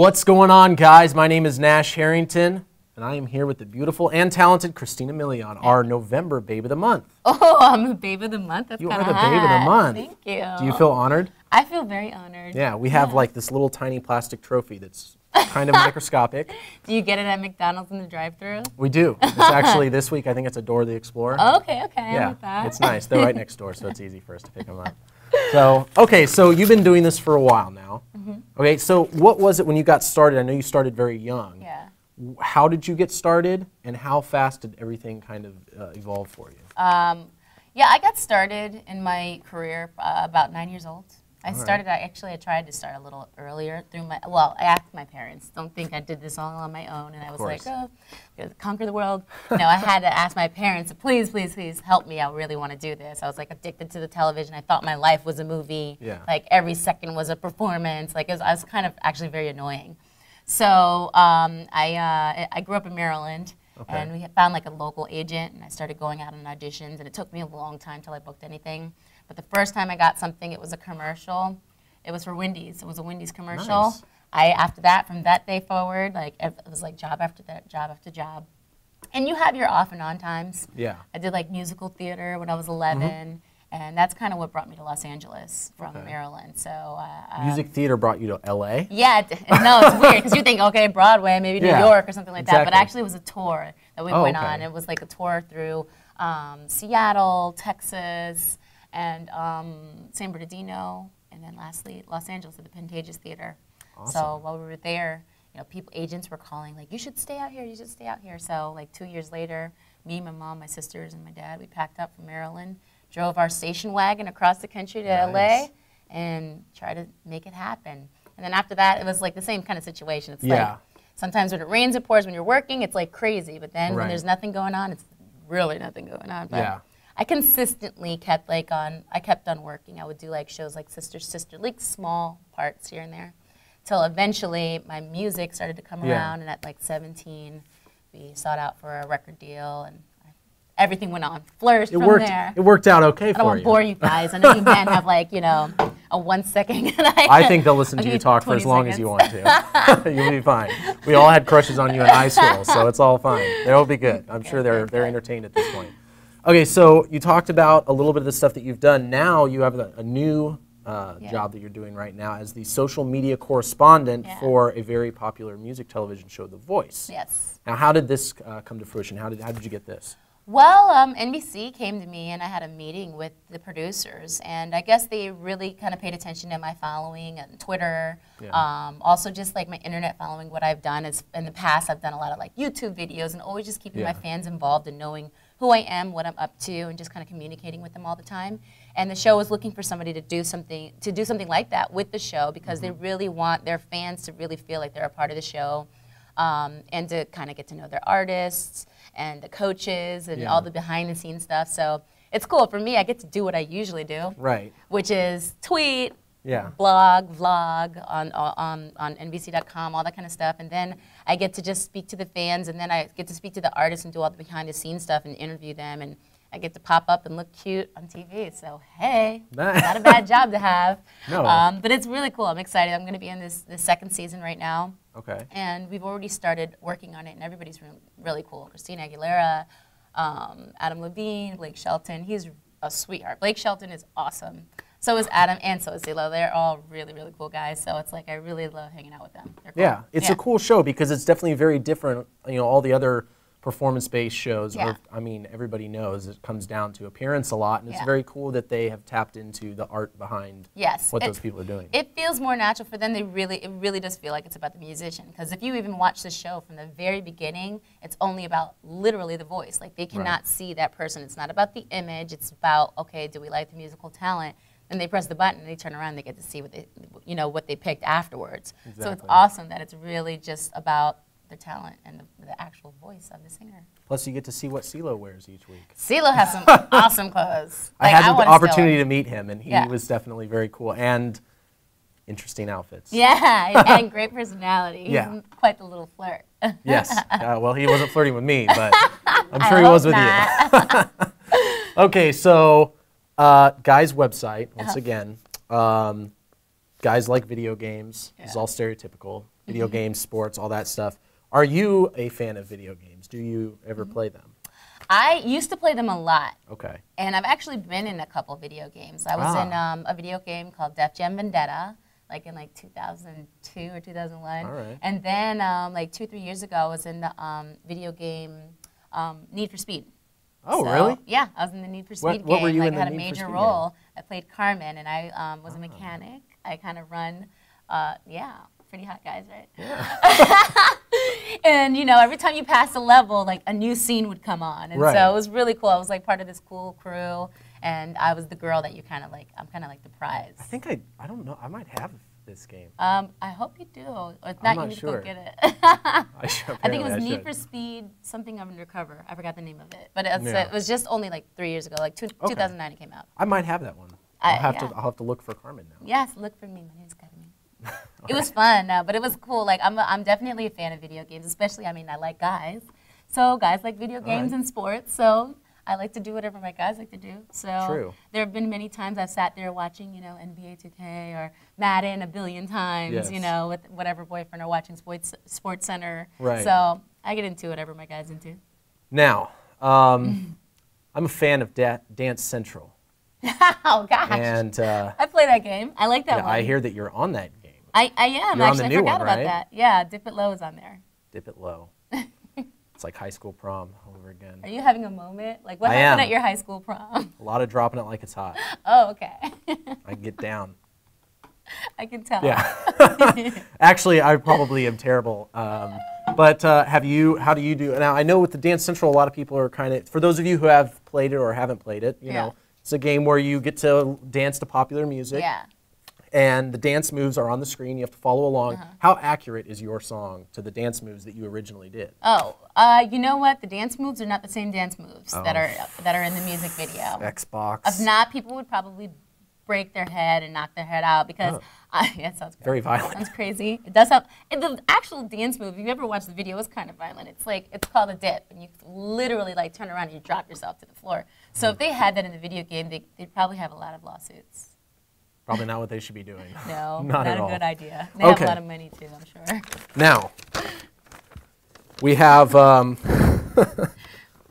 What's going on, guys? My name is Nash Harrington, and I am here with the beautiful and talented Christina Milian, our November Babe of the Month. Oh, I'm the Babe of the Month? That's You kind are of the Babe of the Month. Thank you. Do you feel honored? I feel very honored. Yeah, we have like this little tiny plastic trophy that's kind of microscopic. Do you get it at McDonald's in the drive-thru? We do. It's actually this week, I think it's a Dora the Explorer. Oh, okay, I Yeah, like that. it's nice. They're right next door, so it's easy for us to pick them up. So, okay, so you've been doing this for a while now. Okay, so what was it when you got started? I know you started very young. Yeah. How did you get started, and how fast did everything kind of evolve for you? Yeah, I got started in my career about 9 years old. I tried to start a little earlier through I asked my parents. Don't think I did this all on my own, and I was like, oh, conquer the world. No, I had to ask my parents, please, please, please help me. I really want to do this. I was like addicted to the television. I thought my life was a movie. Yeah. Like every second was a performance. Like I was kind of actually very annoying. So I grew up in Maryland. Okay. And we found like a local agent, and I started going out on auditions, and it took me a long time till I booked anything. But the first time I got something, it was a commercial. It was for Wendy's. It was a Wendy's commercial. Nice. After that, from that day forward, like it was like job after that, job after job. And you have your off and on times. Yeah. I did like musical theater when I was 11. And that's kind of what brought me to Los Angeles from Maryland. So music theater brought you to LA? Yeah, no, it's weird because you think, okay, Broadway, maybe New York or something like that. But actually, it was a tour that we went on. It was like a tour through Seattle, Texas, and San Bernardino, and then lastly Los Angeles at the Pantages Theater. Awesome. So while we were there, you know, agents were calling like, you should stay out here, you should stay out here. So like 2 years later, me, my mom, my sisters, and my dad, we packed up from Maryland, drove our station wagon across the country to LA, and tried to make it happen. And then after that, it was like the same kind of situation. It's like sometimes when it rains, it pours. When you're working, it's like crazy. But then when there's nothing going on, it's really nothing going on. But I consistently kept on working. I would do like shows like Sister Sister, like small parts here and there, till eventually my music started to come around, and at like 17, we sought out for a record deal, and everything went on, flourished from there. It worked out okay for you. I don't want to bore you guys. I know you men have like, you know, a 1 second. I think they'll listen to you talk for as long as you want to. You'll be fine. We all had crushes on you in high school, so it's all fine. They'll be good. I'm sure they're entertained at this point. Okay, so you talked about a little bit of the stuff that you've done. Now you have a new job that you're doing right now as the social media correspondent for a very popular music television show, The Voice. Yes. Now, how did this come to fruition? How did you get this? Well, NBC came to me, and I had a meeting with the producers, and I guess they really kind of paid attention to my following on Twitter. Also just like my internet following. What I've done is, in the past, I've done a lot of like YouTube videos, and always just keeping my fans involved and knowing who I am, what I'm up to, and just kind of communicating with them all the time. And the show was looking for somebody to do something like that with the show, because they really want their fans to really feel like they're a part of the show, and to kind of get to know their artists and the coaches and all the behind-the-scenes stuff. So it's cool. For me, I get to do what I usually do, which is tweet, blog, vlog on NBC.com, all that kind of stuff. And then I get to just speak to the fans, and then I get to speak to the artists and do all the behind-the-scenes stuff and interview them. And I get to pop up and look cute on TV. So, hey, not a bad job to have. No. But it's really cool. I'm excited. I'm going to be in this second season right now. Okay. And we've already started working on it, and everybody's really cool. Christina Aguilera, Adam Levine, Blake Shelton. He's a sweetheart. Blake Shelton is awesome. So is Adam, and so is Zillow. They're all really, really cool guys. So it's like I really love hanging out with them. They're cool. Yeah, it's a cool show because it's definitely very different. You know, all the other performance-based shows, I mean, everybody knows it comes down to appearance a lot, and it's very cool that they have tapped into the art behind what those people are doing. It feels more natural for them. It really does feel like it's about the musician, because if you even watch the show from the very beginning, it's only about literally the voice. Like, they cannot see that person. It's not about the image. It's about, okay, do we like the musical talent? And they press the button, and they turn around, and they get to see what they picked afterwards. Exactly. So it's awesome that it's really just about the talent and the actual voice of the singer. Plus, you get to see what CeeLo wears each week. CeeLo has some awesome clothes. Like, I had the opportunity to meet him, and he was definitely very cool, and interesting outfits. Yeah, and great personality. He's quite the little flirt. Yes. Well, he wasn't flirting with me, but I'm sure he was with you. Okay, so Guy's website, once again. Guys like video games. It's all stereotypical. video games, sports, all that stuff. Are you a fan of video games? Do you ever play them? I used to play them a lot. Okay. And I've actually been in a couple video games. I was in a video game called Def Jam Vendetta, like in like 2002 or 2001. All right. And then like 2-3 years ago, I was in the video game Need for Speed. Oh, so, really? Yeah, I was in the Need for Speed game. What were you in the I had a Need for major Speed role. game? I played Carmen, and I was a mechanic. I kind of run, yeah, pretty hot guys, right? Yeah. And you know, every time you pass a level, like a new scene would come on, and Right. so it was really cool. I was like part of this cool crew, and I was the girl that you kind of like. I'm kind of like the prize. I think I don't know. I might have this game. I hope you do. Or if not, you need to go get it. I think it was Need for Speed something undercover. I forgot the name of it, but it was just only like 3 years ago, like 2009 it came out. I might have that one. I'll have to look for Carmen now. Yes, look for me. My name's Carmen. It was fun, but it was cool. Like I'm definitely a fan of video games, especially. I mean, I like guys, so guys like video games and sports. So I like to do whatever my guys like to do. So there have been many times I've sat there watching, you know, NBA 2K or Madden a billion times, you know, with whatever boyfriend or watching Sports Center. Right. So I get into whatever my guy's into. Now, I'm a fan of Dance Central. Oh gosh. And I play that game. I like that one. I hear that you're on that game. I am. You're actually, on the new I forgot one, about right? that. Yeah, Dip It Low is on there. Dip It Low. It's like high school prom all over again. Are you having a moment? Like what I happened am. at your high school prom? A lot of dropping it like it's hot. Oh, okay. I get down. I can tell. Yeah. Actually, I probably am terrible. But how do you do? Now, I know with the Dance Central, a lot of people are kind of, for those of you who have played it or haven't played it, you know, it's a game where you get to dance to popular music. Yeah. And the dance moves are on the screen. You have to follow along. How accurate is your song to the dance moves that you originally did? Oh, you know what? The dance moves are not the same dance moves that are in the music video. Xbox. If not, people would probably break their head and knock their head out because yeah, it sounds crazy. Very violent. Sounds crazy. It does sound. The actual dance move, if you ever watched the video, it's kind of violent. It's like it's called a dip, and you literally like turn around and you drop yourself to the floor. So if they had that in the video game, they'd probably have a lot of lawsuits. Probably not what they should be doing. No, not at a all. good idea. They have a lot of money too, I'm sure. Now, we have on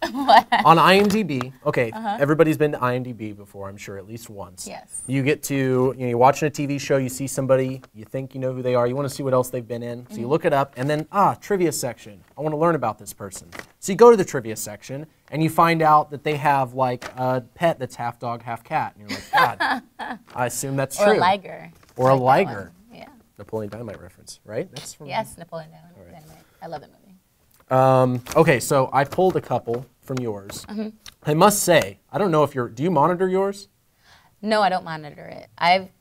IMDb. Okay, everybody's been to IMDb before, I'm sure, at least once. Yes. You get to, you know, you're watching a TV show, you see somebody, you think you know who they are, you want to see what else they've been in, so you look it up, and then, trivia section. I want to learn about this person. So you go to the trivia section, and you find out that they have, like, a pet that's half dog, half cat. And you're like, God, I assume that's true. Or a liger. Or a liger. Yeah. Napoleon Dynamite reference, right? That's from Napoleon Dynamite. I love that movie. Okay, so I pulled a couple from yours. I must say, I don't know if do you monitor yours? No, I don't monitor it.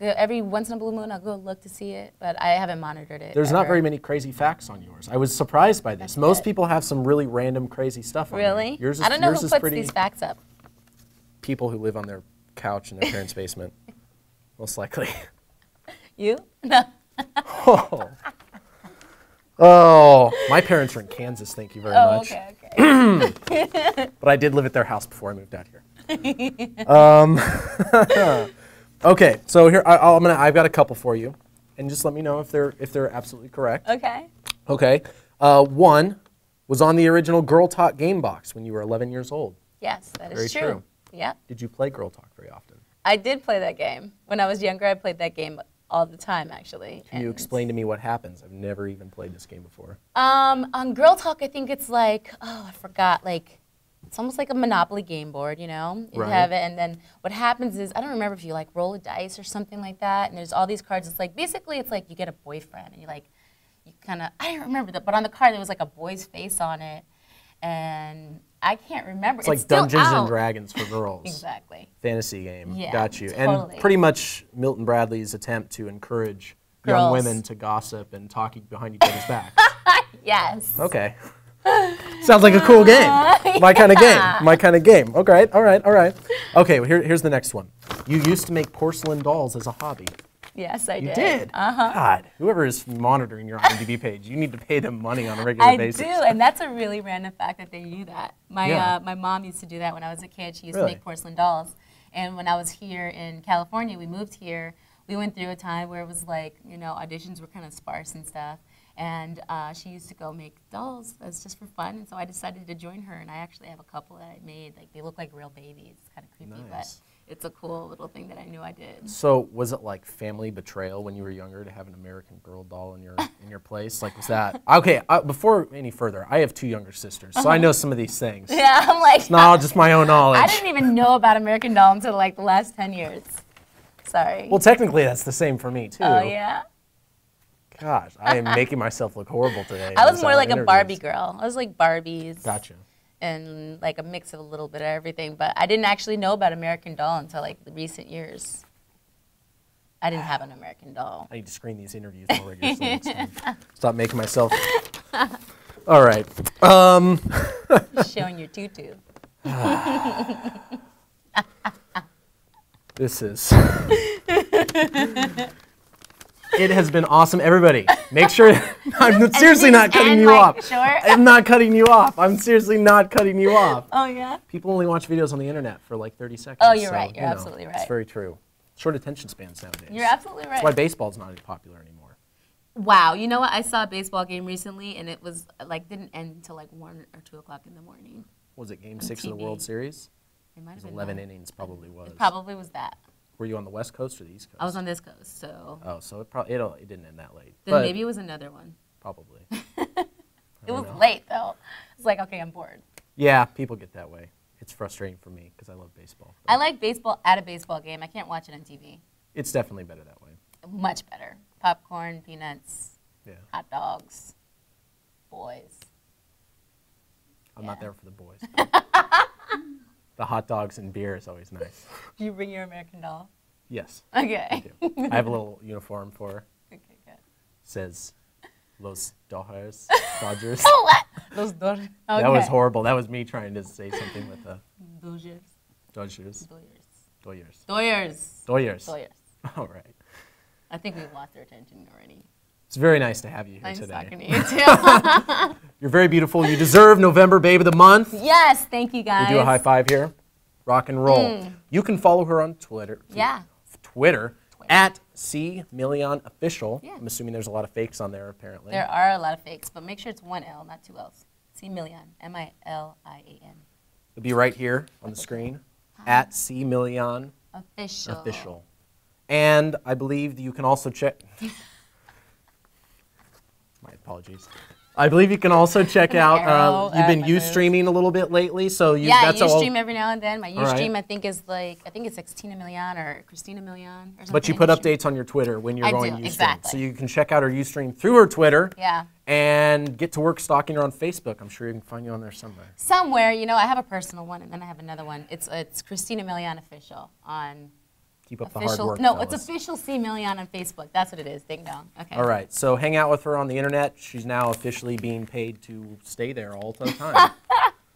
Every once in a blue moon, I'll go look to see it, but I haven't monitored it. There's not very many crazy facts on yours. I was surprised by this. Most people have some really random, crazy stuff on there. Really? Yours is, I don't know yours who is puts pretty, these facts up. People who live on their couch in their parents' basement, most likely. You? No. Oh, my parents are in Kansas, thank you very much. Okay. But I did live at their house before I moved out here. Okay, so here I've got a couple for you, and just let me know if they're absolutely correct. Okay. Okay. One was on the original Girl Talk game box when you were 11 years old. Yes, that is Very true. Yep. Did you play Girl Talk very often? I did play that game. When I was younger, I played that game all the time, actually. Can you explain to me what happens? I've never even played this game before. On Girl Talk, I think it's like, I forgot, like, it's almost like a Monopoly game board, you know? You have it, and then what happens is, I don't remember if you, like, roll a dice or something like that, and there's all these cards. It's like, basically, it's like you get a boyfriend, and you kind of, I don't remember that, but on the card, there was, like, a boy's face on it, and I can't remember. It's like Dungeons and Dragons for girls. Exactly. Fantasy game. Yeah, Got you. totally. And pretty much Milton Bradley's attempt to encourage young women to gossip and talk behind each other's backs. Yes. Okay. Sounds like a cool game. My kind of game. My kind of game. Okay. All right. All right. Okay. Well, here's the next one. You used to make porcelain dolls as a hobby. Yes, I did. You did? God, whoever is monitoring your IMDb page, you need to pay them money on a regular basis. I do, and that's a really random fact that they do that. My mom used to do that when I was a kid. She used to make porcelain dolls. And when I was here in California, we moved here, we went through a time where it was like, you know, auditions were kind of sparse and stuff. And she used to go make dolls. It's just for fun. And so I decided to join her. And I actually have a couple that I made. Like, they look like real babies. It's kind of creepy, nice. but it's a cool little thing that I knew I did. So was it like family betrayal when you were younger to have an American Girl doll in your place? Like, was that okay? Before any further, I have 2 younger sisters, so I know some of these things. Yeah, I'm like, it's not all just my own knowledge. I didn't even know about American Doll until like the last 10 years. Sorry. Well, technically, that's the same for me too. Oh yeah. Gosh, I am making myself look horrible today. I was more like a Barbie girl. I was like Barbies. Gotcha. And like a mix of a little bit of everything, but I didn't actually know about American Doll until like the recent years. I didn't have an American Doll. I need to screen these interviews more rigorously next time. Stop making myself. All right. Showing your tutu. This is. It has been awesome. Everybody, make sure. I'm seriously not cutting you off. I'm not cutting you off. I'm seriously not cutting you off. Oh, yeah? People only watch videos on the internet for like 30 seconds. Oh, you're right. You're absolutely right. It's very true. Short attention spans nowadays. You're absolutely right. That's why baseball's not as popular anymore. Wow. You know what? I saw a baseball game recently, and it was like didn't end until like 1 or 2 o'clock in the morning. Was it Game 6 of the World Series? It might have been 11 innings, probably was. It probably was that. Were you on the West Coast or the East Coast? I was on this coast, so. Oh, so it didn't end that late. Then maybe it was another one. Probably. It was late though. It's like, okay, I'm bored. Yeah, people get that way. It's frustrating for me because I love baseball. I like baseball at a baseball game. I can't watch it on TV. It's definitely better that way. Much better. Popcorn, peanuts, hot dogs, boys. I'm not there for the boys. The hot dogs and beer is always nice. Do you bring your American Doll? Yes. Okay. I do. I have a little uniform for her. Okay, good. Says Los Dodgers. Dodgers. Oh, what? Los Dodgers. Okay. That was horrible. That was me trying to say something with the Dodgers. Dodgers. Doyers. Doyers. Doyers. All right. I think we've lost their attention already. It's very nice to have you here nice today. Talking to you too. You're very beautiful. You deserve November Babe of the Month. Yes, thank you guys. We do a high five here. Rock and roll. You can follow her on Twitter. Yeah. Twitter. At Milian Official. Yeah. I'm assuming there's a lot of fakes on there apparently. There are a lot of fakes, but make sure it's 1 L, not 2 L's. Milian, Milian. It'll be right here on the screen. At Milian Official. And I believe you can also check. My apologies. I believe you can also check out. You've been Ustreaming a little bit lately, so that's all. Ustream every now and then. My Ustream, I think, is like it's Christina Milian or Christina Milian or something. But you put updates on your Twitter when you're going Ustream, exactly. So you can check out her Ustream through her Twitter. Yeah. And get to work stalking her on Facebook. I'm sure you can find you on there somewhere. Somewhere, I have a personal one, and then I have another one. It's Christina Milian Official on. Keep up the hard work, No, fellas. it's official C Milian on Facebook. That's what it is. Ding dong. Okay. All right. So hang out with her on the internet. She's now officially being paid to stay there all the time.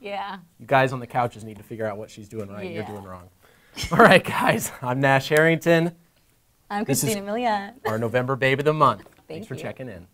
Yeah. You guys on the couches need to figure out what she's doing right and you're Yeah. doing wrong. All right, guys. I'm Nash Harrington. I'm Christina Milian. Our November Babe of the Month. Thanks Thank for you. checking in.